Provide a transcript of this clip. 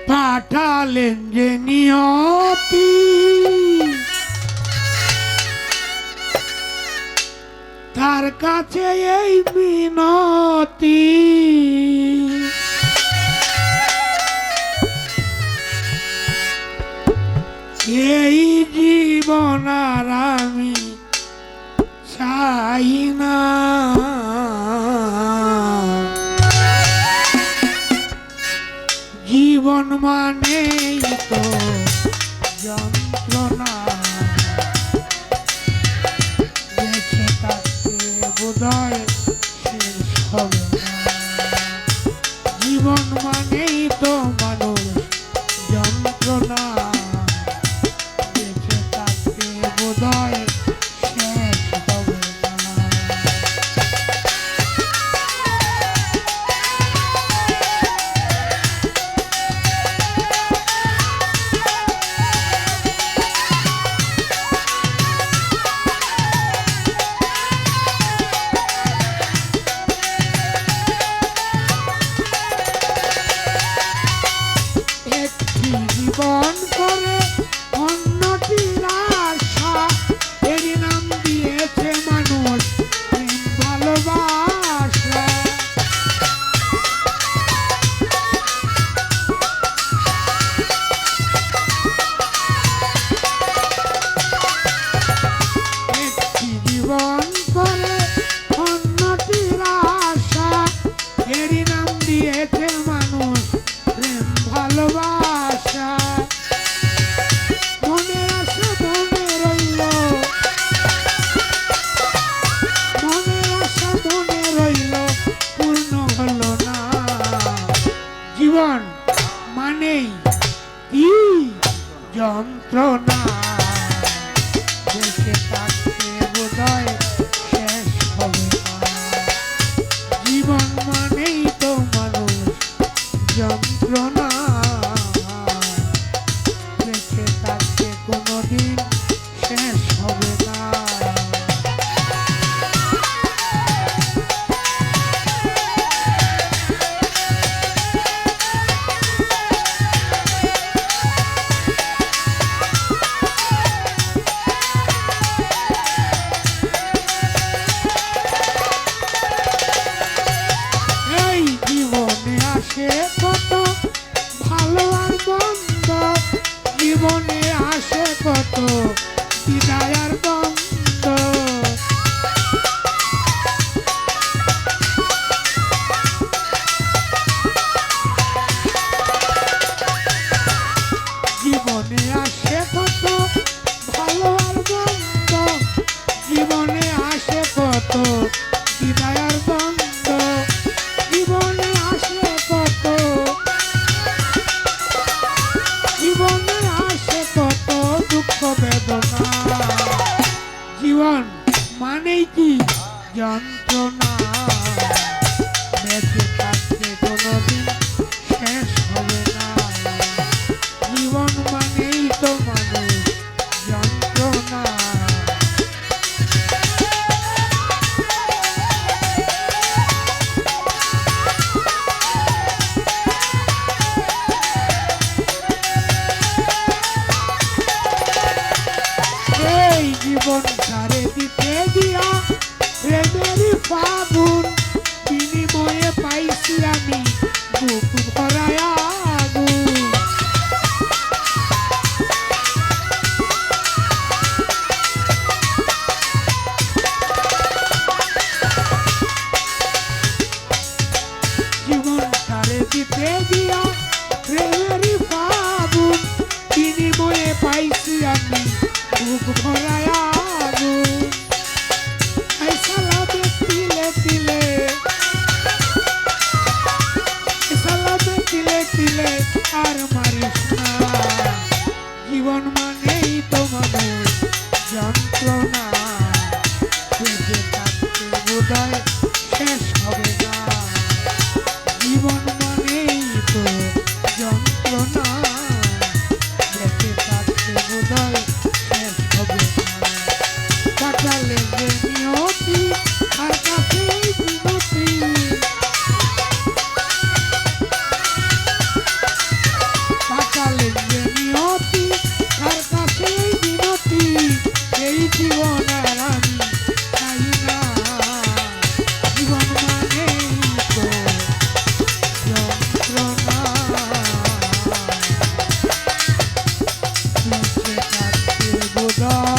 পাঠালেন যে নিয়তি তার কাছে এই বিনতি, এই জীবন আর আমি চাই না, জীবন মানেই তো যন্ত্রণা, বেঁচে থাকতে বোধহয় শেষ হবে না, জীবন মানেই তো মানুষ যন্ত্রণা, বেঁচে থাকতে বোধহয় শেষ হবে না। জীবন করে অন্যটির আশা, এরই নাম দিয়েছে মানুষ প্রেম ভালোবাসা, একটি জীবন করে অন্যটির আশা, এরই নাম দিয়েছে মানুষ প্রেম ভালোবাসা, মনের আশা মনে রইল, মনের আশা মনে রইল, পূর্ণ হলো না, জীবন মানেই কি যন্ত্রণা, বেঁচে থাকতে বোধহয় শেষ হবে না, জীবন মানেই তো মানুষ যন্ত্রণা, বেঁচে থাকতে কোনোদিন শেষ হবে না। এই জীবনে আসে কত ভালো আর মন্দ, জীবনে আসে কত বিদায় আর দ্বন্দ্ব, জীবনে আসে কত ভালো আর মন্দ, জীবনে আসে কত বিদায় আর দ্বন্দ্ব, জীবনে আসে কত, জীবনে আসে কত দুঃখ বেদনা, জীবন মানেই কি যন্ত্রণা, বেঁচে থাকতে কোনোদিন শেষ হবে না, জীবন মানেই তো মানুষ যন্ত্রণা। এই জীবন ছাড়ে দিতে দিয়া প্রেমেরই ফাগুন, বিনিময়ে পাইছি আমি বুক ভরায় আগুন, জীবন ছাড়ে দিতে দিয়া প্রেমেরই ফাগুন, বিনিময়ে পাইছি আমি বুক ভরায় আগুন, সালামে তিলে তিলে, সালামে তিলে তিলে আর মারিস না, জীবন মানেই তো মানুষ যন্ত্রণা, বেঁচে থাকতে বোধহয় শেষ হবে না, জীবন মানেই তো যন্ত্রণা, বেঁচে থাকতে বোধহয় শেষ হবে না। দাও